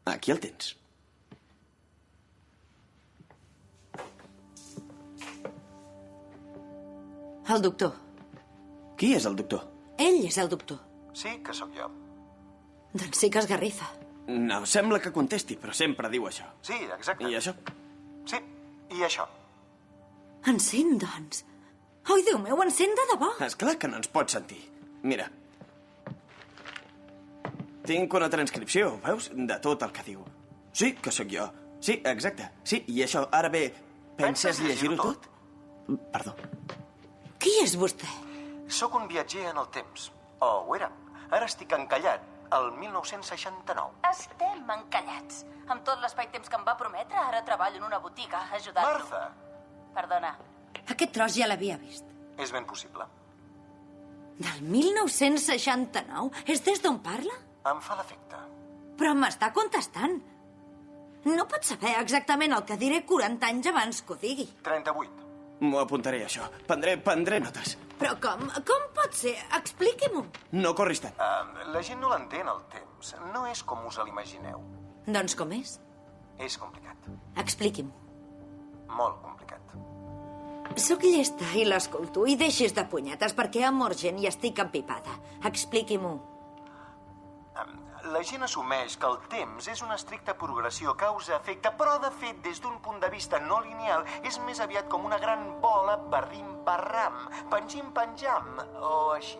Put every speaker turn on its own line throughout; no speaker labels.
Aquí el tens.
El doctor.
Qui és el doctor?
Ell és el doctor.
Sí que sóc jo.
Doncs sí que esgarrifa.
No, sembla que contesti, però sempre diu això.
Sí, exacte.
I això?
Sí, i això.
Encén, doncs. Ai, Déu meu, encén de debò.
És clar que no ens pot sentir. Mira. Tinc una transcripció, veus? De tot el que diu. Sí, que sóc jo. Sí, exacte. Sí, i això, ara bé, penses llegir-ho tot? Perdó.
Qui és vostè?
Sóc un viatger en el temps. O ho era. Ara estic encallat al 1969.
Estem encallats. Amb tot l'espai-temps que em va prometre, ara treballo en una botiga ajudant-lo.
Martha!
Perdona.
Aquest tros ja l'havia vist.
És ben possible.
Del 1969? És des d'on parla?
Em fa l'efecte.
Però m'està contestant. No pot saber exactament el que diré 40 anys abans que ho digui.
38.
M'ho apuntaré, això. Prendré notes.
Però com? Com pot ser? Expliqui-m'ho.
No corris tant.
La gent no l'entén, el temps. No és com us l'imagineu.
Doncs com és?
És complicat.
Expliqui-m'ho.
Molt complicat.
Sóc llesta i l'escolto i deixis de punyetes perquè amb gent i estic empipada. Expliqui-m'ho.
La gent assumeix que el temps és una estricta progressió causa-efecte, però de fet, des d'un punt de vista no lineal, és més aviat com una gran bola barrim-barram, pengim-penjam, o així.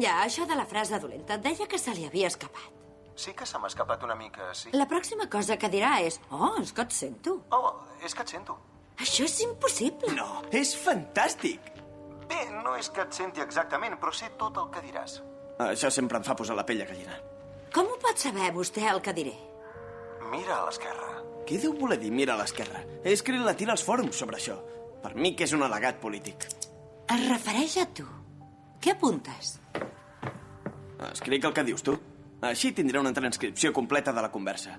Ja, això de la frase dolenta et deia que se li havia escapat.
Sí que se m'ha escapat una mica, sí.
La pròxima cosa que dirà és «Oh, és que et sento».
Oh, és que et sento.
Això és impossible.
No, és fantàstic.
Bé, no és que et senti exactament, però sé tot el que diràs.
Això sempre em fa posar la pell de gallina.
Com ho pot saber vostè el que diré?
Mira a l'esquerra.
Què deu voler dir mira a l'esquerra? He escrit la tira als fòrums sobre això. Per mi que és un al·legat polític.
Es refereix a tu. Què apuntes?
Escric el que dius tu. Així tindré una transcripció completa de la conversa.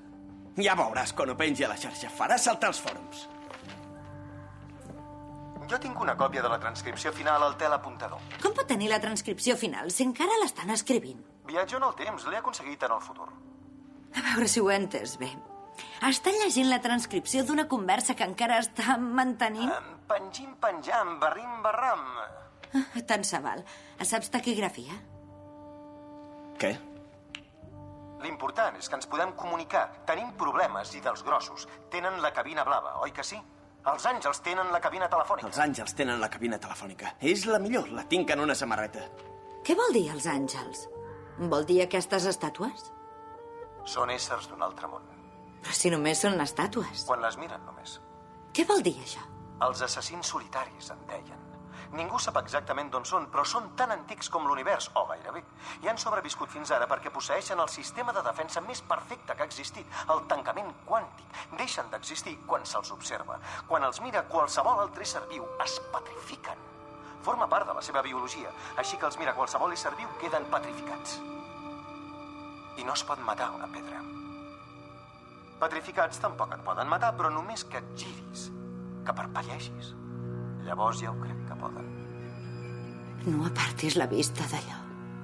Ja veuràs quan ho pengi a la xarxa. Farà saltar els fòrums.
Jo tinc una còpia de la transcripció final al teleapuntador.
Com pot tenir la transcripció final si encara l'estan escrivint?
Viatjo en el temps, l'he aconseguit en el futur.
A veure si ho he entès bé. Està llegint la transcripció d'una conversa que encara està mantenint?
Pengim-penjam, barrim-barram.
Tant se val. Saps taquigrafia?
Què?
L'important és que ens podem comunicar. Tenim problemes i dels grossos. Tenen la cabina blava, oi que sí? Els àngels tenen la cabina telefònica.
Els àngels tenen la cabina telefònica. És la millor, la tinc en una samarreta.
Què vol dir els àngels? Vol dir aquestes estàtues?
Són éssers d'un altre món.
Però si només són estàtues.
Quan les miren, només.
Què vol dir això?
Els assassins solitaris, en deien. Ningú sap exactament d'on són, però són tan antics com l'univers, o gairebé. I han sobreviscut fins ara perquè posseeixen el sistema de defensa més perfecte que ha existit, el tancament quàntic. Deixen d'existir quan se'ls observa. Quan els mira qualsevol altre ésser viu, es petrifiquen. Forma part de la seva biologia, així que els mira qualsevol ésser viu, queden petrificats. I no es pot matar una pedra. Petrificats tampoc et poden matar, però només que et giris, que parpellegis. Llavors ja ho crec que poden.
No apartis la vista d'allò.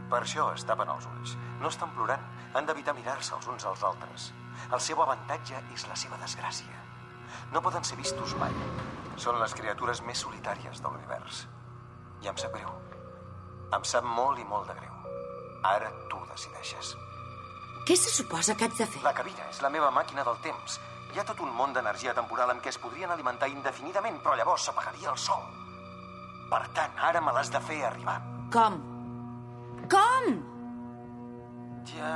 Per això es tapen els ulls. No estan plorant. Han d'evitar mirar-se els uns als altres. El seu avantatge és la seva desgràcia. No poden ser vistos mai. Són les criatures més solitàries de l'univers. I em sap greu. Em sap molt i molt de greu. Ara tu decideixes.
Què se suposa que haig de fer?
La cabina és la meva màquina del temps. Hi ha tot un món d'energia temporal amb què es podrien alimentar indefinidament, però llavors s'apagaria el sol. Per tant, ara me l'has de fer arribar.
Com? Com?
Ja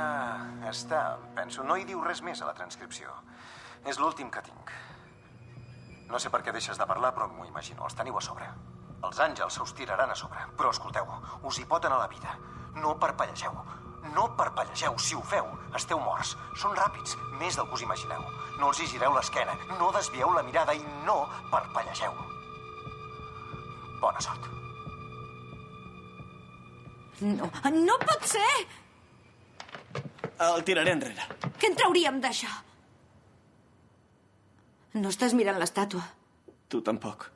està, penso. No hi diu res més a la transcripció. És l'últim que tinc. No sé per què deixes de parlar, però m'ho imagino. Els teniu a sobre. Els àngels se us tiraran a sobre. Però escolteu, us hi pot anar la vida. No parpellegeu. No parpellegeu. Si ho feu, esteu morts. Són ràpids, més del que us imagineu. No els hi gireu l'esquena, no desvieu la mirada i no parpellegeu. Bona sort.
No, no pot ser!
El tiraré enrere.
Què en trauríem d'això? No estàs mirant l'estàtua.
Tu tampoc.